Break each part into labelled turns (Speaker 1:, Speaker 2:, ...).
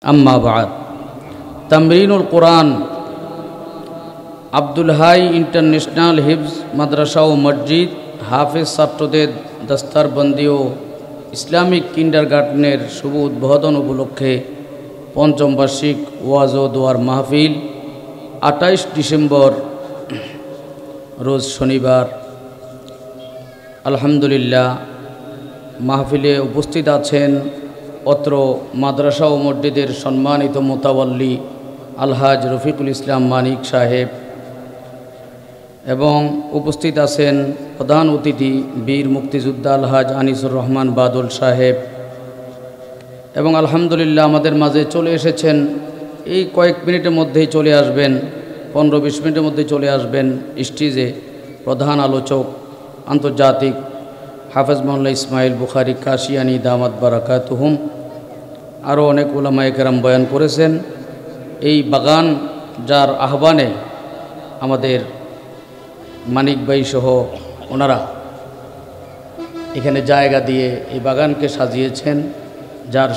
Speaker 1: আম্মা বাদ তামরিনুল কোরআন Abdul high international হিফজ মাদ্রাসা ও মসজিদ হাফেজ ছাত্রদের দস্তারবন্দি ও ইসলামিক কিন্ডারগার্টেনের শুভ উদ্বোধন উপলক্ষে পঞ্চম বার্ষিক ওয়াজ ও দোয়ার মাহফিল 28 ডিসেম্বর রোজ শনিবার। আলহামদুলিল্লাহ, মাহফিলে উপস্থিত আছেন অত্র মাদ্রাসা ও মসজিদের সম্মানিত মোতাওয়াল্লি আলহাজ রফিকুল ইসলাম মানিক সাহেব এবং উপস্থিত আছেন প্রধান অতিথি বীর মুক্তিযোদ্ধা আলহাজ আনিসুর রহমান বাদল সাহেব এবং আলহামদুলিল্লাহ আমাদের মাঝে চলে এসেছেন। এই কয়েক মিনিটের মধ্যেই চলে আসবেন, 15-20 মিনিটের মধ্যেই চলে আসবেন স্টেজে প্রধান আলোচক আন্তর্জাতিক হাফেজ মাওলানা ইসমাইল বুখারী কাশিয়ানি দামাত বারাকাতুহুম। আরও অনেক উলামায়ে কেরাম বয়ান করেছেন। এই বাগান যার আহ্বানে আমাদের মানিক ভাই সহ ওনারা এখানে জায়গা দিয়ে এই বাগানকে সাজিয়েছেন, যার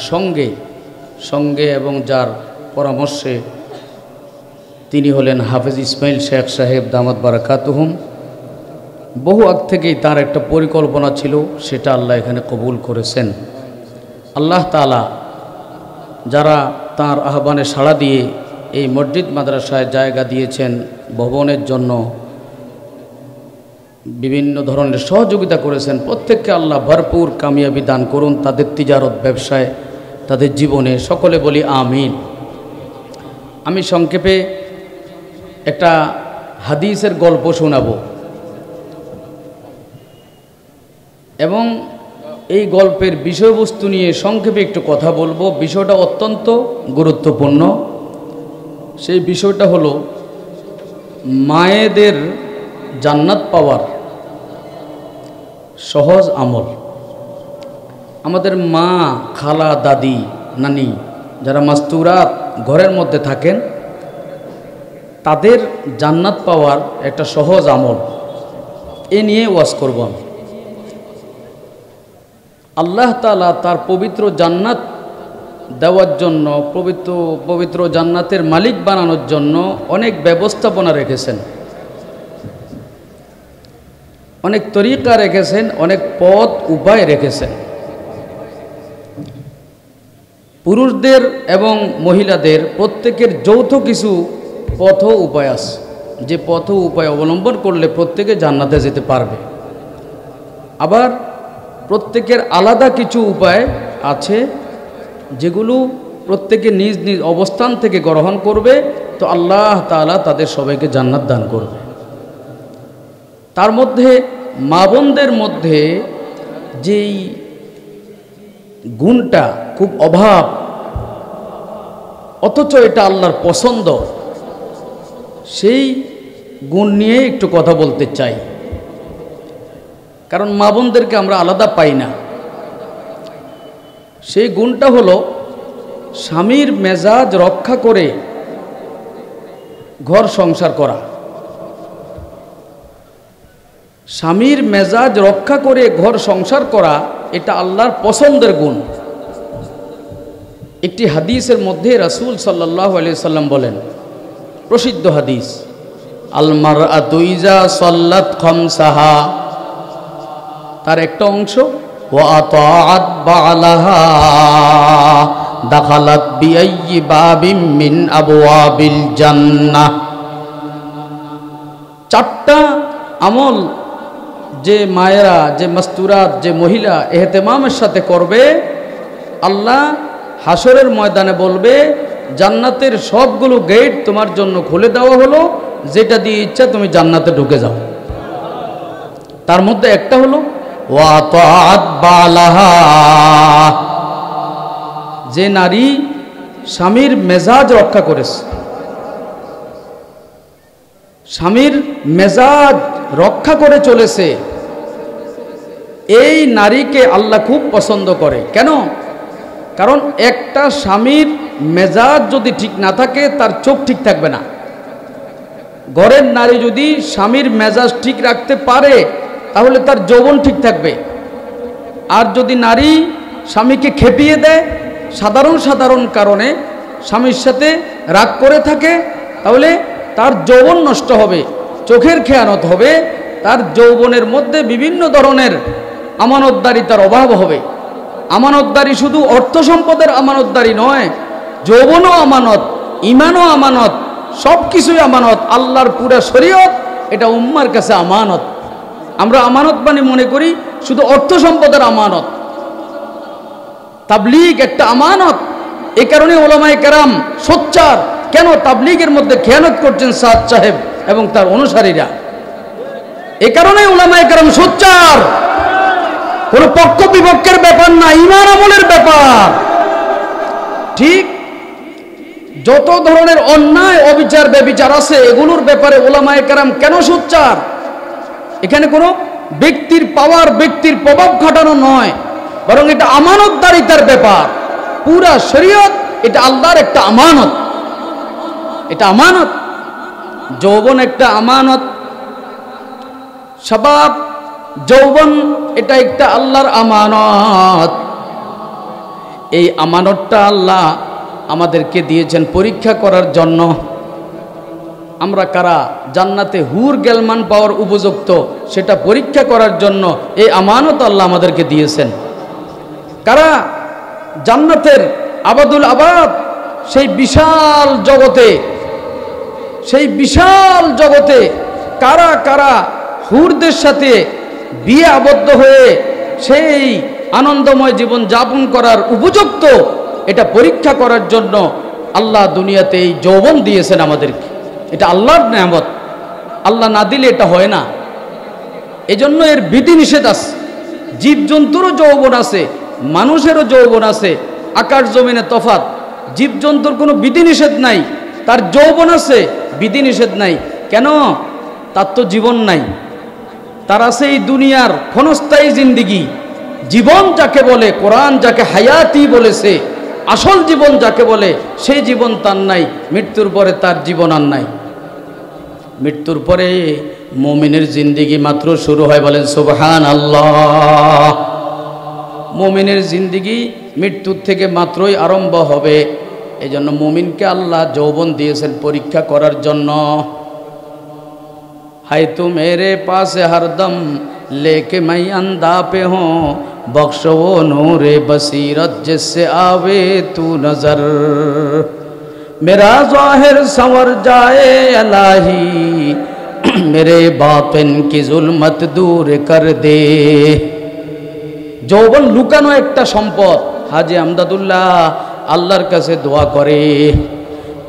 Speaker 1: সঙ্গে এবং যার পরামর্শে তিনি হলেন হাফেজ ইসমাইল শেখ সাহেব দামাত বারাকাতুহুম। বহু আগ থেকেই তার একটা পরিকল্পনা ছিল, সেটা আল্লাহ এখানে কবুল করেছেন। আল্লাহ তাআলা যারা তার আহ্বানে সাড়া দিয়ে এই মসজিদ মাদ্রাসায় জায়গা দিয়েছেন, ভবনের জন্য বিভিন্ন ধরনের সহযোগিতা করেছেন, প্রত্যেককে আল্লাহ ভরপুর কামিয়াবি দান করুন তাদের তিজারত ব্যবসায়, তাদের জীবনে। সকলে বলি আমিন। আমি সংক্ষেপে একটা হাদিসের গল্প শোনাবো এবং এই গল্পের বিষয়বস্তু নিয়ে সংক্ষেপে একটু কথা বলবো। বিষয়টা অত্যন্ত গুরুত্বপূর্ণ। সেই বিষয়টা হলো মায়েদের জান্নাত পাওয়ার সহজ আমল। আমাদের মা, খালা, দাদি, নানি যারা মাস্তুরাত ঘরের মধ্যে থাকেন, তাদের জান্নাত পাওয়ার একটা সহজ আমল, এ নিয়ে ওয়াজ করব আমি। আল্লাহ তাআলা তার পবিত্র জান্নাত দেওয়ার জন্য, পবিত্র জান্নাতের মালিক বানানোর জন্য অনেক ব্যবস্থাপনা রেখেছেন, অনেক তরিকা রেখেছেন, অনেক পথ উপায় রেখেছেন। পুরুষদের এবং মহিলাদের প্রত্যেকের যৌথ কিছু পথ উপায় আছে, যে পথ উপায় অবলম্বন করলে প্রত্যেকে জান্নাতে যেতে পারবে। আবার প্রত্যেকের আলাদা কিছু উপায় আছে, যেগুলো প্রত্যেকে নিজ নিজ অবস্থান থেকে গ্রহণ করবে তো আল্লাহ তাআলা তাদের সবাইকে জান্নাত দান করবে। তার মধ্যে মা বোনদের মধ্যে যেই গুণটা খুব অভাব, অথচ এটা আল্লাহর পছন্দ, সেই গুণ নিয়ে একটু কথা বলতে চাই। কারণ মা বোনদেরকে আমরা আলাদা পাই না। সেই গুণটা হলো স্বামীর মেজাজ রক্ষা করে ঘর সংসার করা। স্বামীর মেজাজ রক্ষা করে ঘর সংসার করা, এটা আল্লাহর পছন্দের গুণ। একটি হাদিসের মধ্যে রাসূল সাল্লাল্লাহু আলাইহি সাল্লাম বলেন, প্রসিদ্ধ হাদিস, আল মারআতু ইজা সাল্লাত খামসাহা, তার একটা অংশ, ওয়া আতাআত বালাহা দাখালাত বিআইয়ি বাবিম মিন আবওয়াবিল জান্নাহ। চারটা আমল যে মায়েরা, যে মাস্তুরাত, যে মহিলা এহতেমামের সাথে করবে, আল্লাহ হাসরের ময়দানে বলবে জান্নাতের সবগুলো গেট তোমার জন্য খুলে দেওয়া হলো, যেটা দিয়ে ইচ্ছা তুমি জান্নাতে ঢুকে যাও। তার মধ্যে একটা হলো ওয়া তাআত বালাহা, যে নারী স্বামীর মেজাজ রক্ষা করেছে, স্বামীর মেজাজ রক্ষা করে চলেছে, এই নারীকে আল্লাহ খুব পছন্দ করে। কেন? কারণ একটা স্বামীর মেজাজ যদি ঠিক না থাকে, তার চোখ ঠিক থাকবে না। ঘরের নারী যদি স্বামীর মেজাজ ঠিক রাখতে পারে, তাহলে তার যৌবন ঠিক থাকবে। আর যদি নারী স্বামীকে খেপিয়ে দেয়, সাধারণ সাধারণ কারণে স্বামীর সাথে রাগ করে থাকে, তাহলে তার যৌবন নষ্ট হবে, চোখের খেয়ানত হবে, তার যৌবনের মধ্যে বিভিন্ন ধরনের আমানতদারিতার অভাব হবে। আমানতদারি শুধু অর্থ সম্পদের আমানতদারি নয়, যৌবনও আমানত, ইমানও আমানত, সব কিছুই আমানত। আল্লাহর পুরা শরীয়ত এটা উম্মার কাছে আমানত। আমরা আমানত মানে মনে করি শুধু অর্থ সম্পদের আমানত। তাবলীগ একটা আমানত। এই কারণে ওলামায়ে কেরাম সোচ্চার। কেন তাবলীগের মধ্যে খেয়ানত করছেন সাদ সাহেব এবং তার অনুসারীরা? এই কারণে ওলামায়ে কেরাম সোচ্চার। কোনো পক্ষ বিপক্ষের ব্যাপার না, ঈমান আমলের ব্যাপার। ঠিক যত ধরনের অন্যায় অবিচার ব্যভিচার আছে এগুলোর ব্যাপারে ওলামায়ে কেরাম কেন সোচ্চার? এখানে কোনো ব্যক্তির পাওয়ার, ব্যক্তির প্রভাব খাটানো নয়, বরং এটা আমানতদারিতার ব্যাপার। পুরা শরীয়ত এটা আল্লাহর একটা আমানত। এটা আমানত। যৌবন একটা আমানত, শাবাব যৌবন এটা একটা আল্লাহর আমানত। এই আমানতটা আল্লাহ আমাদেরকে দিয়েছেন পরীক্ষা করার জন্য। আমরা কারা জান্নাতে হুর গেলমান পাওয়ার উপযুক্ত সেটা পরীক্ষা করার জন্য এই আমানত আল্লাহ আমাদেরকে দিয়েছেন। কারা জান্নাতের আবাদুল আবাদ, সেই বিশাল জগতে কারা কারা হুরদের সাথে বিয়ে আবদ্ধ হয়ে সেই আনন্দময় জীবন যাপন করার উপযুক্ত, এটা পরীক্ষা করার জন্য আল্লাহ দুনিয়াতে এই যৌবন দিয়েছেন আমাদেরকে। এটা আল্লাহর নেয়ামত। আল্লাহ না দিলে এটা হয় না। এজন্য এর বিধি নিষেধ আছে। জীবজন্তুরও যৌবন আছে, মানুষেরও যৌবন আছে। আকাশ জমিনে তফাৎ। জীবজন্তুর কোনো বিধি নিষেধ নাই, তার যৌবন আছে, বিধি নিষেধ নাই। কেন? তার তো জীবন নাই। তার আছে এই দুনিয়ার ক্ষণস্থায়ী জিন্দিগি। জীবন যাকে বলে, কোরআন যাকে হায়াতি বলেছে, আসল জীবন যাকে বলে, সেই জীবন তার নাই। মৃত্যুর পরে তার জীবন আর নাই। মৃত্যুর পরে মুমিনের জিন্দিগি মাত্র শুরু হয়। বলেন সুবহানাল্লাহ। মুমিনের জিন্দিগি মৃত্যুর থেকে মাত্রই আরম্ভ হবে। এই জন্য মুমিনকে আল্লাহ যৌবন দিয়েছেন পরীক্ষা করার জন্য। হায় তু মেরে পাশে হরদম लेके मैं अंधा पे हूँ बख्शो वो नूरे बसीरत जिससे आवे तू नजर मेरा ज़ाहिर संवर जाए इलाही मेरे बातिन की जुल्मत दूर कर दे। যৌবন লুকানো একটা সম্পদ। হাজি আমদাদুল্লাহ আল্লাহর কাছে দোয়া করে,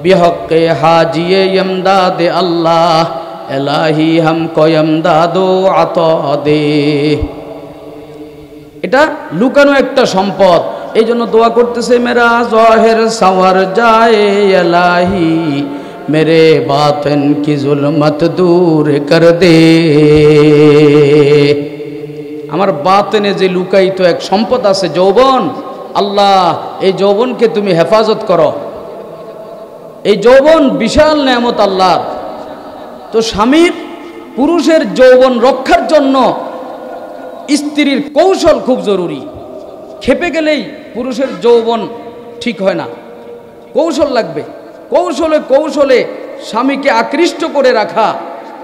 Speaker 1: বিহক্কে হাজিয়ে ইমদাদে আল্লাহ এলাহি হামকো ইমদাদো আতা দে। এটা লুকানো একটা সম্পদ। এই জন্য দোয়া করতেছে, মেরা জাহির সাওয়ার যায় এলাহি মেরে বাতিন কি জুলমত দূর কর দে। আমার বাতিনে যে লুকায়িত এক সম্পদ আছে যৌবন, আল্লাহ এই যৌবনকে তুমি হেফাজত করো। এই যৌবন বিশাল নেয়ামত আল্লাহর। তো স্বামীর, পুরুষের যৌবন রক্ষার জন্য স্ত্রীর কৌশল খুব জরুরি। খেপে গেলেই পুরুষের যৌবন ঠিক হয় না। কৌশল লাগবে। কৌশলে কৌশলে স্বামীকে আকৃষ্ট করে রাখা,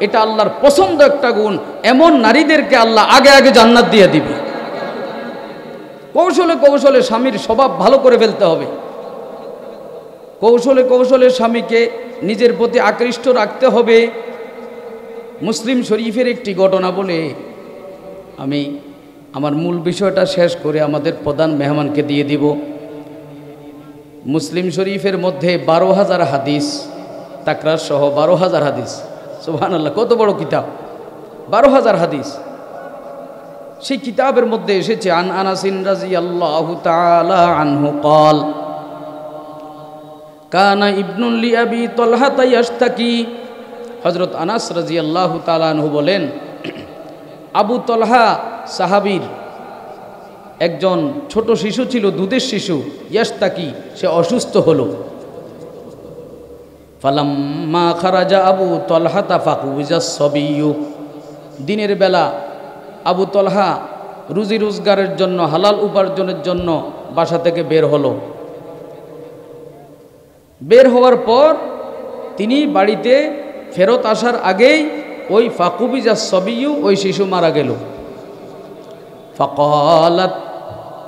Speaker 1: এটা আল্লাহর পছন্দ একটা গুণ। এমন নারীদেরকে আল্লাহ আগে আগে জান্নাত দিয়ে দিবে। কৌশলে কৌশলে স্বামীর স্বভাব ভালো করে ফেলতে হবে। কৌশলে কৌশলে স্বামীকে নিজের প্রতি আকৃষ্ট রাখতে হবে। মুসলিম শরীফের একটি ঘটনা বলে আমি আমার মূল বিষয়টা শেষ করে আমাদের প্রধান মেহমানকে দিয়ে দিব। মুসলিম শরীফের মধ্যে 12,000 হাদিস, তাকরার সহ 12,000 হাদিস। সুবহানাল্লাহ, কত বড় কিতাব! 12,000 হাদিস। সেই কিতাবের মধ্যে এসেছে, আন আনাসিন রাদিয়াল্লাহু তাআলা আনহু قال কানা ইবনুল লি আবি তালহা ইয়াশতাকি। হযরত আনাস রাদিয়াল্লাহু তাআলা আনহু বলেন, আবু তালহা সাহাবীর একজন ছোট শিশু ছিল, দুধের শিশু। ইয়াশতাকি, সে অসুস্থ হলো। ফালাম্মা খারাজা আবু তালহা ফাকুবিজাস সাবিয়্যু। দিনের বেলা আবু তালহা রুজি রোজগারের জন্য, হালাল উপার্জনের জন্য বাসা থেকে বের হলো। বের হওয়ার পর তিনি বাড়িতে ফেরত আসার আগেই ওই ফাকুবিজা সবিয়ু ওই শিশু মারা গেল। ফাকালাত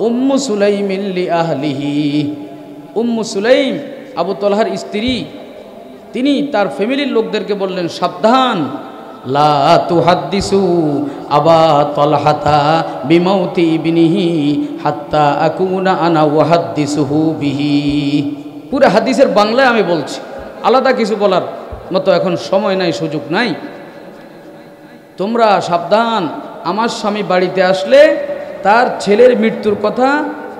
Speaker 1: উম্মু সুলাইম লি আহলিহি, উম্মু সুলাইম আবু তলহার স্ত্রী, তিনি তার ফ্যামিলির লোকদেরকে বললেন, সাবধান, লা তুহাদ্দিসু আবা তলহাতা বিমাউতি ইবনিহি হাত্তা আকুনা আনা ওয়াহাদ্দিসুহু বিহি। পুরো হাদিসের বাংলায় আমি বলছি, আলাদা কিছু বলার মতো এখন সময় নাই, সুযোগ নাই। তোমরা সাবধান, আমার স্বামী বাড়িতে আসলে তার ছেলের মৃত্যুর কথা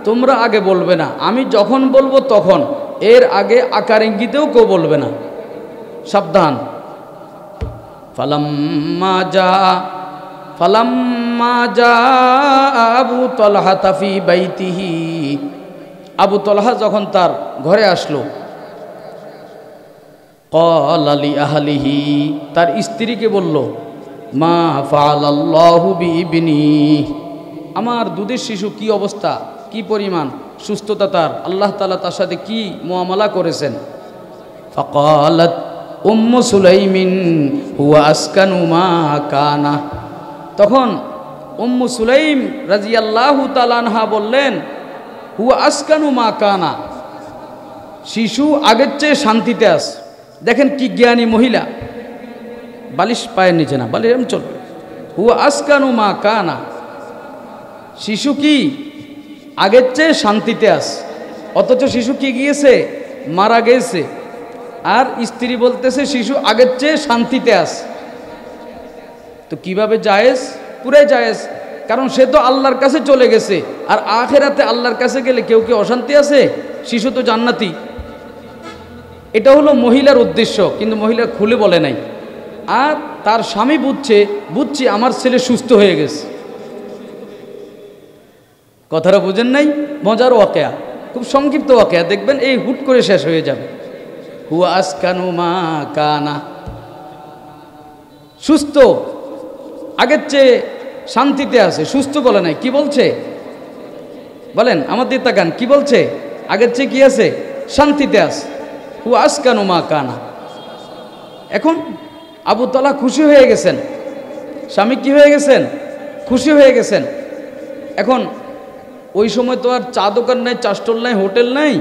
Speaker 1: তোমরা আগে বলবে না, আমি যখন বলবো তখন, এর আগে আকার ইঙ্গিতেও কেউ বলবে না, সাবধান। ফালাম্মা জা আবু তলহা ফি বাইতিহি, আবু তলহা যখন তার ঘরে আসলো, ক্বালা লি আহলিহি, তার স্ত্রীকে বলল, মা ফাআলাল্লাহু বিইবনি, আমার দুধের শিশু কি অবস্থা, কি পরিমাণ সুস্থতা তার, আল্লাহ তাআলা তার সাথে কি মুআমালা করেছেন। ফাকালাত উম্মু সুলাইমিন হুয়া আসকানু মা কানা, তখন উম্মু সুলাইম রাদিয়াল্লাহু তাআলা আনহা বললেন, হুয়া আসকানু মা কানা, শিশু আগের চেয়ে শান্তিতে আছে। দেখেন কি জ্ঞানী মহিলা, বালিশ পায়ের নিচে না, বালিশ এরম চলবে। হুয়া আসকানু মা কানা, শিশু কি আগের চেয়ে শান্তিতে আছে, অথচ শিশু কি গিয়েছে, মারা গেছে, আর স্ত্রী বলতেছে শিশু আগের চেয়ে শান্তিতে আছে। তো কিভাবে জায়েজ? পুরাই জায়েজ, কারণ সে তো আল্লাহর কাছে চলে গেছে, আর আখিরাতে আল্লাহর কাছে গেলে কেউ কি অশান্তি আছে? শিশু তো জান্নাতি। এটা হলো মহিলার উদ্দেশ্য, কিন্তু মহিলা খুলে বলে নাই। আর তার স্বামী বুঝছে আমার ছেলে সুস্থ হয়ে গেছে। কথাটা বুঝেন নাই? মজার ওয়াকিয়া, খুব সংক্ষিপ্ত ওয়াকিয়া, দেখবেন এই হুট করে শেষ হয়ে যাবে। হুয়া আসকানু মা কানা, সুস্থ, আগের চেয়ে শান্তিতে আছে। সুস্থ বলে নাই, কি বলছে বলেন? আমাদের তাকান, কি বলছে? আগের চেয়ে কি আছে? শান্তিতে আছে। হুয়া আসকানু মা কানা। এখন আবু তলহা খুশি হয়ে গেছেন, স্বামী কি হয়ে গেছেন? খুশি হয়ে গেছেন। এখন ওই সময় তো আর চা দোকান নাই, চা স্টল নাই, হোটেল নাই,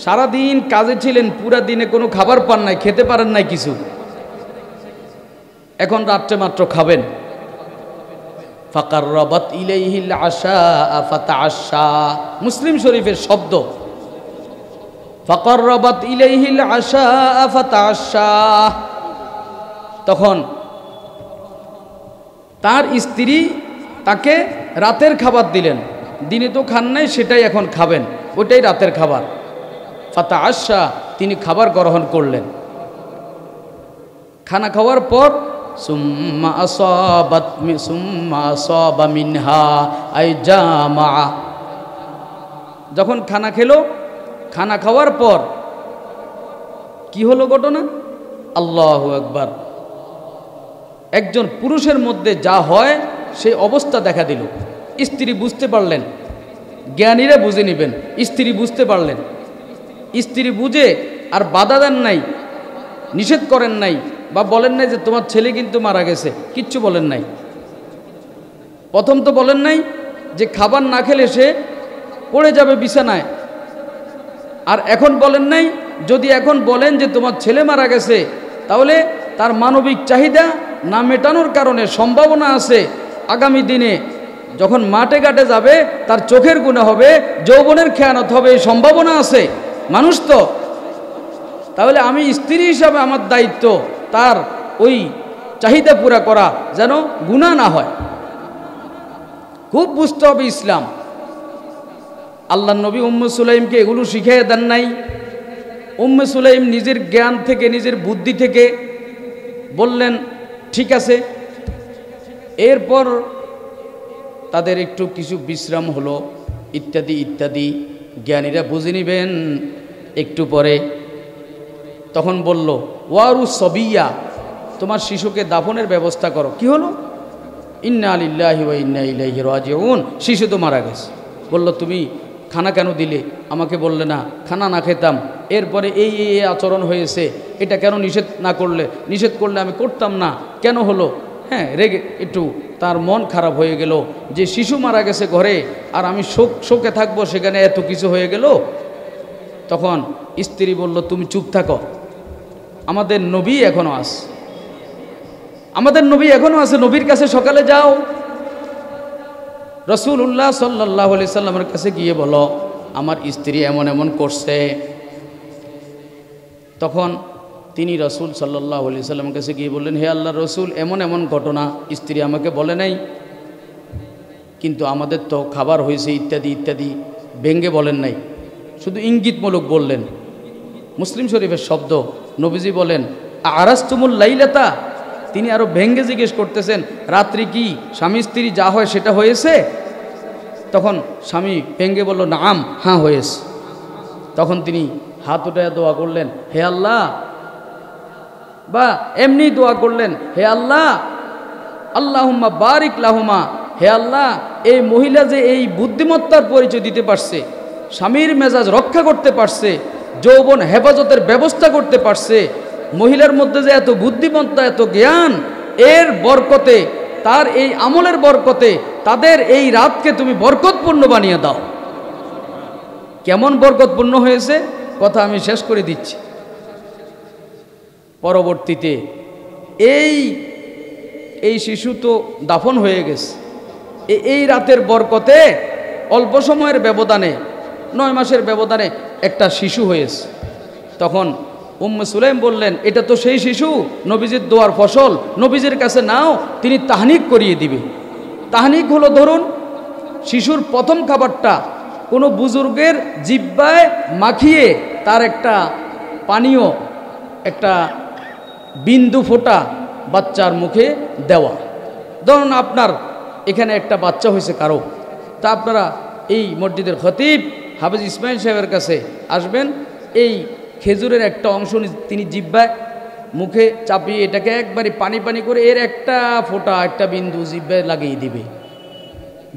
Speaker 1: সারাদিন কাজে ছিলেন, পুরা দিনে কোনো খাবার পান নাই, খেতে পারেন নাই কিছু, এখন রাত্রে মাত্র খাবেন। ফাকাররাবাত ইলাইহিল আশা ফাতাআশা, মুসলিম শরীফের শব্দ। ফাকাররাবাত ইলাইহিল আশা ফাতাআশা, তখন তার স্ত্রী তাকে রাতের খাবার দিলেন। দিনে তো খান নাই, সেটাই এখন খাবেন, ওটাই রাতের খাবার। ফাতাআশা, তিনি খাবার গ্রহণ করলেন। খানা খাওয়ার পর সুম্মা আসাবা মিনহা আই জামা, যখন খানা খেলো, খানা খাওয়ার পর কি হলো ঘটনা? আল্লাহু আকবার। একজন পুরুষের মধ্যে যা হয় সেই অবস্থা দেখা দিল। স্ত্রী বুঝতে পারলেন, জ্ঞানীরা বুঝে নেবেন, স্ত্রী বুঝতে পারলেন। স্ত্রী বুঝে আর বাধা দেন নাই, নিষেধ করেন নাই, বা বলেন নাই যে তোমার ছেলে কিন্তু মারা গেছে, কিচ্ছু বলেন নাই। প্রথম তো বলেন নাই যে খাবার না খেলে সে পড়ে যাবে বিছানায়, আর এখন বলেন নাই, যদি এখন বলেন যে তোমার ছেলে মারা গেছে, তাহলে তার মানবিক চাহিদা না মেটানোর কারণে সম্ভাবনা আছে আগামী দিনে যখন মাঠে ঘাটে যাবে তার চোখের গুনাহ হবে, যৌবনের খেয়ানত হবে, এই সম্ভাবনা আছে। মানুষ তো, তাহলে আমি স্ত্রী হিসাবে আমার দায়িত্ব তার ওই চাহিদা পুরা করা, যেন গুনাহ না হয়। খুব বুঝতে হবে ইসলাম। আল্লাহ নবী উম্মে সুলাইমকে এগুলো শিখিয়ে দেন নাই। উম্মে সুলাইম নিজের জ্ঞান থেকে, নিজের বুদ্ধি থেকে বললেন ঠিক আছে। এরপর তাদের একটু কিছু বিশ্রাম হলো, ইত্যাদি ইত্যাদি, জ্ঞানীরা বুঝে নেবেন একটু পরে। তখন বলল, ওয়ারু সবিয়া, তোমার শিশুকে দাফনের ব্যবস্থা করো। কি হলো? ইন্না লিল্লাহি ওয়া ইন্না ইলাইহি রাজিউন, শিশু তো মারা গেছে। বলল, তুমি খানা কেন দিলে? আমাকে বললে না, খানা না খেতাম এরপরে এই আচরণ হয়েছে, এটা কেন নিষেধ করলে আমি করতাম না, কেন হলো? হ্যাঁ, রেগে একটু তার মন খারাপ হয়ে গেল যে শিশু মারা গেছে ঘরে, আর আমি শোকে থাকবো, সেখানে এত কিছু হয়ে গেল। তখন স্ত্রী বলল, তুমি চুপ থাকো, আমাদের নবী এখনো আছে, নবীর কাছে সকালে যাও, রাসূলুল্লাহ সাল্লাল্লাহু আলাইহি সাল্লামের কাছে গিয়ে বলো আমার স্ত্রী এমন এমন করছে। তখন তিনি রাসূল সাল্লাল্লাহু আলাইহি সাল্লামের কাছে গিয়ে বললেন, হে আল্লাহর রাসূল, এমন এমন ঘটনা স্ত্রী আমাকে বলে নাই, কিন্তু আমাদের তো খাবার হয়েছে ইত্যাদি ইত্যাদি ব্যঙ্গে বলেন নাই, শুধু ইঙ্গিতমূলক বললেন। মুসলিম শরীফের শব্দ, নবীজি বলেন আরাস্তুমুল লাইলাতা, তিনি আরো ভেঙ্গে জিজ্ঞেস করতেছেন রাত্রি কি স্বামী স্ত্রী যা হয় সেটা হয়েছে? তখন স্বামী ভেঙ্গে বলল, নাম, হ্যাঁ হয়েছে। তখন তিনি হাত উঠায় দোয়া করলেন, হে আল্লাহ, বা এমনি দোয়া করলেন, হে আল্লাহ, আল্লাহুম্মা বারিক লাহুমা, হে আল্লাহ, এই মহিলা যে এই বুদ্ধিমত্তার পরিচয় দিতে পারছে, স্বামীর মেজাজ রক্ষা করতে পারছে, যৌবন হেফাজতের ব্যবস্থা করতে পারছে, মহিলার মধ্যে যে এত বুদ্ধিমত্তা, এত জ্ঞান, এর বরকতে, তার এই আমলের বরকতে তাদের এই রাতকে তুমি বরকতপূর্ণ বানিয়ে দাও। কেমন বরকতপূর্ণ হয়েছে কথা আমি শেষ করে দিচ্ছি। পরবর্তীতে এই শিশু তো দাফন হয়ে গেছে, এই রাতের বরকতে অল্প সময়ের ব্যবধানে, 9 মাসের ব্যবধানে একটা শিশু হয়েছে। তখন উম্মে সুলাইম বললেন, এটা তো সেই শিশু, নবীজির দোয়ার ফসল, নবীজির কাছে নাও, তিনি তাহনিক করিয়ে দিবে। তাহনিক হলো, ধরুন শিশুর প্রথম খাবারটা কোনো বুজুর্গের জিহ্বায় মাখিয়ে তার একটা পানীয়, একটা বিন্দু ফোঁটা বাচ্চার মুখে দেওয়া। ধরুন আপনার এখানে একটা বাচ্চা হয়েছে কারো, তা আপনারা এই মসজিদের খতিব হাফেজ ইসমাইল সাহেবের কাছে আসবেন, এই খেজুরের একটা অংশ তিনি জিহ্বায় মুখে চাপিয়ে এটাকে একবারে পানি পানি করে এর একটা ফোঁটা, একটা বিন্দু জিহ্বায় লাগিয়ে দিবে।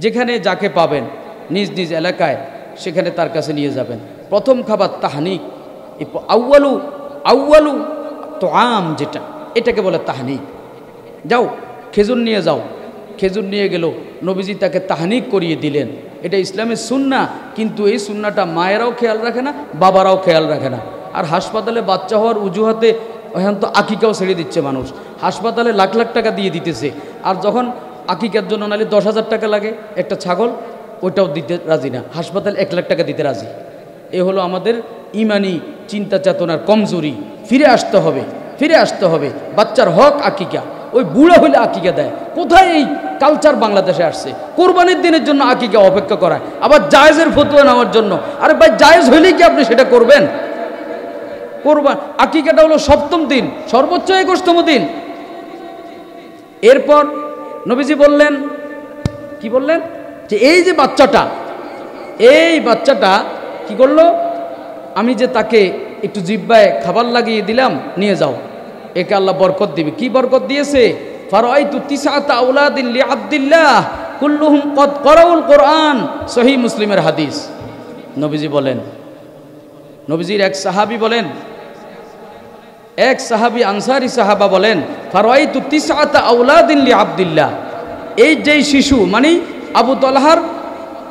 Speaker 1: যেখানে যাকে পাবেন নিজ নিজ এলাকায় সেখানে তার কাছে নিয়ে যাবেন। প্রথম খাবার তাহনিক, আউয়ালু তো আম, যেটা এটাকে বলে তাহনিক। যাও খেজুর নিয়ে যাও, খেজুর নিয়ে গেল, নবীজি তাকে তাহনিক করিয়ে দিলেন। এটা ইসলামের সুন্নাহ, কিন্তু এই সুন্নাহটা মায়েরাও খেয়াল রাখে না, বাবারাও খেয়াল রাখে না। আর হাসপাতালে বাচ্চা হওয়ার অজুহাতে এখন তো আকিকাও ছেড়ে দিচ্ছে মানুষ, হাসপাতালে লাখ লাখ টাকা দিয়ে দিতেছে, আর যখন আকিকার জন্য নালে 10,000 টাকা লাগে একটা ছাগল, ওইটাও দিতে রাজি না, হাসপাতাল 1 লাখ টাকা দিতে রাজি। এ হলো আমাদের ইমানি চিন্তা চেতনার কমজোরি। ফিরে আসতে হবে। বাচ্চার হক আকিকা, ওই বুড়া হইলে আকিকা দেয়। কোথায় এই কালচার বাংলাদেশে আসছে? কোরবানির দিনের জন্য আকিকা অপেক্ষা করায়, আবার জায়েজের ফতোয়া নেওয়ার জন্য। আরে ভাই, জায়েজ হইলেই কি আপনি সেটা করবেন? আকিকাটা হলো 7ম দিন, সর্বোচ্চ 21তম দিন। এরপর নবীজি বললেন, কি বললেন, যে এই যে বাচ্চাটা কি করলো, আমি যে তাকে একটু জিহ্বায় খাবার লাগিয়ে দিলাম, নিয়ে যাও, একে আল্লাহ বরকত দিবে। কি বরকত দিয়েছে? ফারাইতু তিসআতা আওলাদিন লিআবদিল্লাহ কুল্লুহুম কদ করাউল কোরআন, সহিহ মুসলিমের হাদিস। নবীজি বলেন, নবীজির এক সাহাবী আনসারী সাহাবা বলেন, ফারাইতু তিসআতা আওলাদিন লিআবদিল্লাহ, এই যেই শিশু মানে আবু তালহার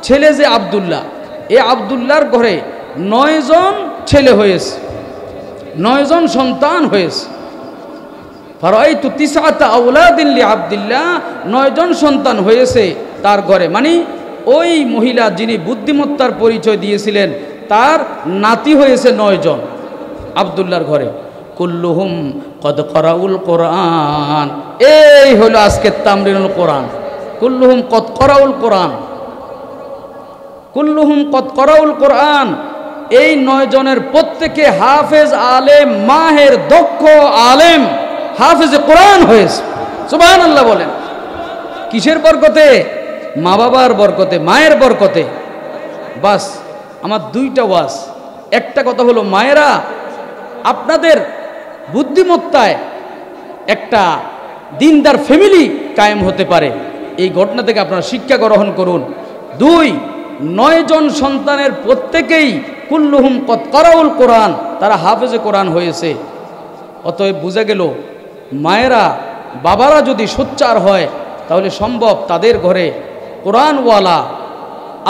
Speaker 1: ছেলে যে আব্দুল্লাহ, এই আব্দুল্লাহর ঘরে 9 জন ছেলে হয়েছে, 9 জন সন্তান হয়েছে। ফারাইতু তিসআতা আওলাদিন লিআবদিল্লাহ, 9 জন সন্তান হয়েছে তার ঘরে, মানে ওই মহিলা যিনি বুদ্ধিমত্তার পরিচয় দিয়েছিলেন তার নাতি হয়েছে 9 জন আব্দুল্লাহর ঘরে। কুল্লুহুম কদ করাউল কোরআন, এই হলো আজকে তামরিনুল কোরআন। কুল্লুহুম কদ করাউল কোরআন, কুল্লুহুম কদ করাউল কোরআন, এই 9 জনের প্রত্যেকে হাফেজ আলেম, মাহের দক্ষ আলেম, হাফেজে কোরআন হয়েছে। সুবহানাল্লাহ বলেন। কিসের বরকতে? মা বাবার বরকতে, মায়ের বরকতে। বাস, আমার 2টা ওয়াজ। একটা কথা হলো, মায়েরা আপনাদের বুদ্ধিমত্তায় একটা দিনদার ফ্যামিলি কায়েম হতে পারে, এই ঘটনা থেকে আপনারা শিক্ষা গ্রহণ করুন। 2, 9 জন সন্তানের প্রত্যেকেই কুল্লুহুম কদ করাউল কোরআন, তারা হাফেজে কোরআন হয়েছে। অতএব বুঝা গেল মায়েরা বাবারা যদি সোচ্চার হয় তাহলে সম্ভব তাদের ঘরে কোরআনওয়ালা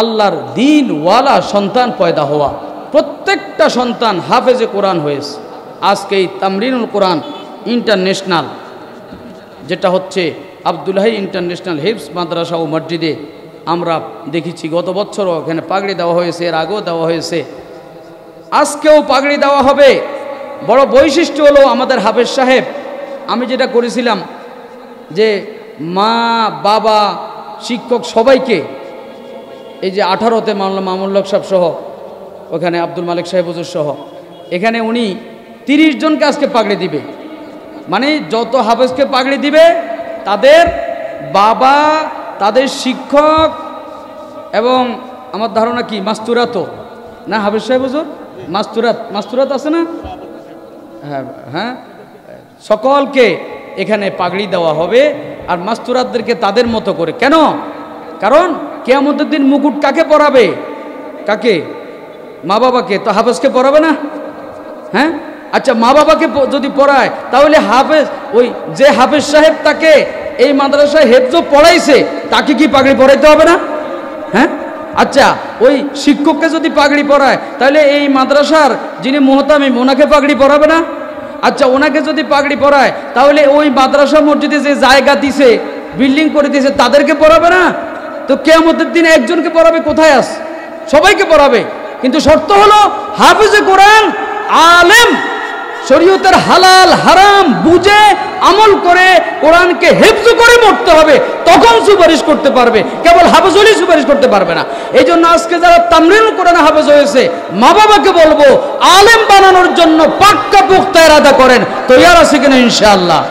Speaker 1: আল্লাহর দিনওয়ালা সন্তান পয়দা হওয়া। প্রত্যেকটা সন্তান হাফেজে কোরআন হয়েছে। আজকে এই তামরিনুল কোরআন ইন্টারন্যাশনাল যেটা হচ্ছে আব্দুল্লাহি ইন্টারন্যাশনাল হিফজ মাদ্রাসা ও মসজিদে আমরা দেখেছি গত বছরও এখানে পাগড়ি দেওয়া হয়েছে, এর আগেও দেওয়া হয়েছে, আজকেও পাগড়ি দেওয়া হবে। বড় বৈশিষ্ট্য হলো আমাদের হাফেজ সাহেব, আমি যেটা করেছিলাম যে মা বাবা শিক্ষক সবাইকে এই যে 18তে মামুল হক সাহেব সহ ওখানে আব্দুল মালিক সাহেব হুজুর সহ এখানে উনি 30 জনকে আজকে পাগড়ি দিবে। মানে যত হাফেজকে পাগড়ি দিবে তাদের বাবা, তাদের শিক্ষক এবং আমার ধারণা কি মাস্তুরাতও না, হাফেজ সাহেব হুজুর মাস্তুরাত আছে না? হ্যাঁ হ্যাঁ, সকলকে এখানে পাগড়ি দেওয়া হবে। আর মাস্তুরাতদেরকে তাদের মতো করে। কেন? কারণ কিয়ামতের দিন মুকুট কাকে পরাবে? কাকে? মা বাবাকে। তো হাফেজকে পরাবে না? হ্যাঁ, আচ্ছা মা বাবাকে যদি পড়ায় তাহলে হাফেজ, ওই যে হাফেজ সাহেব তাকে এই মাদ্রাসায় হেফজ পড়াইছে তাকে কি পাগড়ি পরাইতে হবে না? হ্যাঁ, আচ্ছা ওই শিক্ষককে যদি পাগড়ি পরায় তাহলে এই মাদ্রাসার যিনি মুহতামিম ওনাকে পাগড়ি পরাবে না? আচ্ছা ওনাকে যদি পাগড়ি পরায় তাহলে ওই মাদ্রাসা মসজিদে যে জায়গা দিছে, বিল্ডিং করে দিয়েছে তাদেরকে পরাবে না? তো কিয়ামতের দিনে একজনকে পরাবে কোথায় আস? সবাইকে পরাবে। কিন্তু শর্ত হলো হাফেজে কোরআন, আলেম, শরীয়তের হালাল হারাম বুঝে আমল করে কোরআনকে হেফজ করে মরতে হবে, তখন সুপারিশ করতে পারবে। কেবল হাফেজ হলেই সুপারিশ করতে পারবে না। এই জন্য আজকে যারা তামরিনুল কোরআন হাফেজ হয়েছে মা বাবাকে বলবো আলেম বানানোর জন্য পাক্কা পুখতা ইরাদা করেন। তৈয়ার আছে কিনা ইনশাআল্লাহ?